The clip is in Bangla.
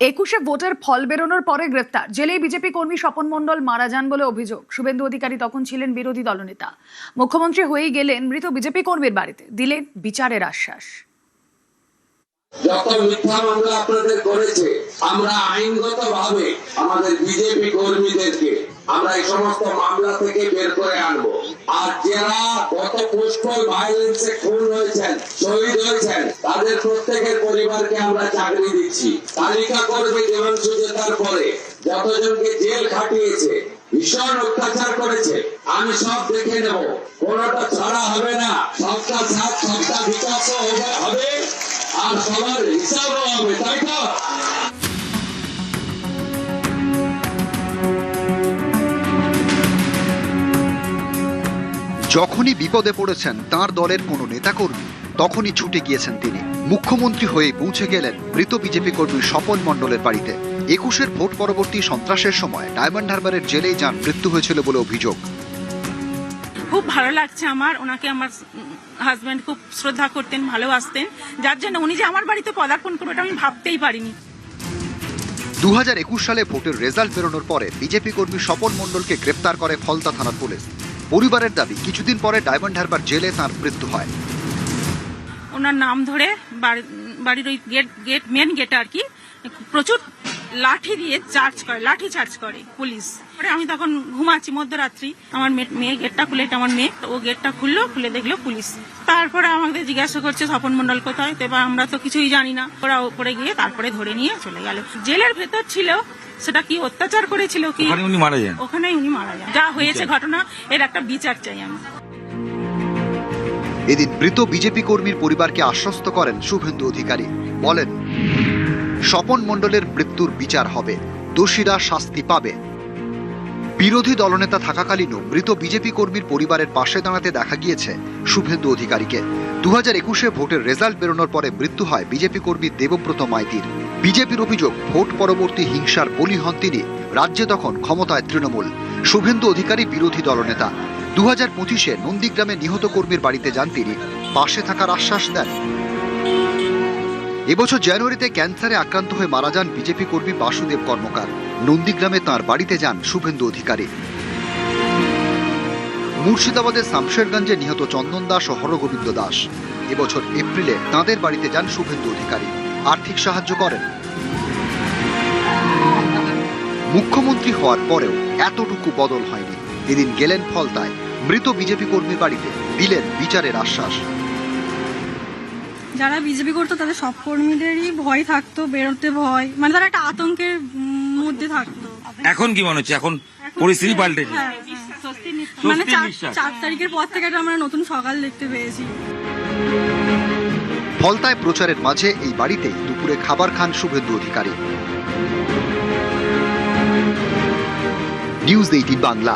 21শে ভোটের ফল বেরোনোর পরে গ্রেফতার জেলেই বিজেপি কর্মী স্বপন মণ্ডল মারা যান বলে অভিযোগ। শুভেন্দু অধিকারী তখন ছিলেন বিরোধী দলনেতা। মুখ্যমন্ত্রী হয়েই গেলেন মৃত বিজেপি কর্মীর বাড়িতে, দিলেন বিচারের আশ্বাস। যত মিথ্যা মামলা আপনাদের করেছে, আমরা আইনগতভাবে আমাদের বিজেপি কর্মীদেরকে আমরা এই সমস্ত মামলা থেকে বের করে আনবো। আর যারা গত পোস্টাল ভায়োলেন্সে খুন হয়েছেন, শহীদ হয়েছেন, তাদের প্রত্যেকের পরিবারকে আমরা চাকরি দিচ্ছি। তালিকা করবে দেবাংশু জেতার পরে যতজনকে জেল খাটিয়েছে, ভীষণ অত্যাচার করেছে, আমি সব দেখে নেব, কোনটা ছাড়া হবে না। সবটা সাথ সবটা বিকাশ হবে আর সবার হিসাবও হবে, তাই তো? যখনই বিপদে পড়েছেন তার দলের কোনো নেতাকর্মী, তখনই ছুটে গিয়েছেন তিনি। মুখ্যমন্ত্রী হয়ে পৌঁছে গেলেন মৃত বিজেপি কর্মী স্বপন মণ্ডলের বাড়িতে। 21-এর ভোট পরবর্তী সন্ত্রাসের সময় ডায়মন্ড হারবারের জেলেই যান মৃত্যু হয়েছিল বলে অভিযোগ। খুব ভালো লাগছে আমার, ওনাকে আমার হাজব্যান্ড খুব শ্রদ্ধা করতেন, ভালোবাসতেন, যার জন্য উনি যে আমার বাড়িতে পদার্পণ করবে এটা আমি ভাবতেই পারিনি। 2021 সালে ভোটের রেজাল্ট বেরোনোর পরে বিজেপি কর্মী স্বপন মণ্ডলকে গ্রেপ্তার করে ফলতা থানার পুলিশ। পরিবারের দাবি, কিছুদিন পরে ডায়মন্ড হারবার জেলে তাঁর মৃত্যু হয়। ওনার নাম ধরে বাড়ির ওই মেন গেটে আর কি প্রচুর লাঠি দিয়ে লাঠি চার্জ করে পুলিশ। আমি তখন ঘুমাচ্ছি মধ্যরাত্রি, আমার মেয়ে গেটটা খুলে, এটা আমার মেয়ে, ও গেটটা খুলে দেখলো পুলিশ। তারপরে আমাদের জিজ্ঞাসা করছে স্বপন মণ্ডল কোথায়, এবার আমরা তো কিছুই জানি না। ওরা উপরে গিয়ে তারপরে ধরে নিয়ে চলে গেল। জেলের ভেতর ছিল, সেটা কি অত্যাচার করেছিল কি ওখানেই উনি মারা যান। যা হয়েছে ঘটনা, এর একটা বিচার চাই আমি। এদিন মৃত বিজেপি কর্মীর পরিবারকে আশ্বস্ত করেন শুভেন্দু অধিকারী। বলেন, স্বপন মণ্ডলের মৃত্যুর বিচার হবে, দোষীরা শাস্তি পাবে। বিরোধী দলনেতা থাকাকালীনও মৃত বিজেপি কর্মীর পরিবারের পাশে দাঁড়াতে দেখা গিয়েছে শুভেন্দু অধিকারীকে। 2021-এ ভোটের রেজাল্ট বেরোনোর পরে মৃত্যু হয় বিজেপি কর্মী দেবব্রত মাইতির। বিজেপির অভিযোগ, ভোট পরবর্তী হিংসার বলি হন তিনি। রাজ্যে তখন ক্ষমতায় তৃণমূল। শুভেন্দু অধিকারী বিরোধী দলনেতা। 2025-এ নন্দীগ্রামে নিহত কর্মীর বাড়িতে যান তিনি, পাশে থাকার আশ্বাস দেন। এবছর জানুয়ারিতে ক্যান্সারে আক্রান্ত হয়ে মারা যান বিজেপি কর্মী বাসুদেব কর্মকার। নন্দীগ্রামে তাঁর বাড়িতে যান শুভেন্দু অধিকারী। মুর্শিদাবাদের শামশেরগঞ্জে নিহত চন্দন দাস ও হরগোবিন্দ দাস। এবছর এপ্রিলে তাঁদের বাড়িতে যান শুভেন্দু অধিকারী, আর্থিক সাহায্য করেন। মুখ্যমন্ত্রী হওয়ার পরেও এতটুকু বদল হয়নি। এদিন গেলেন ফলতায়, মৃত বিজেপি কর্মীর বাড়িতে, দিলেন বিচারের আশ্বাস। যারা বিজেপি করতো তাদের সব কর্মীদেরই ভয় থাকতো, বেরোতে ভয়, মানে তারা একটা আতঙ্কের মধ্যে থাকতো। এখন কি মনে হচ্ছে, এখন পরিস্থিতি পাল্টেছে? মানে 4 তারিখের পর থেকে আমরা নতুন সকাল দেখতে পেয়েছি। ফলতায় প্রচারের মাঝে এই বাড়িতেই দুপুরে খাবার খান শুভেন্দু অধিকারী। নিউজ 18 বাংলা।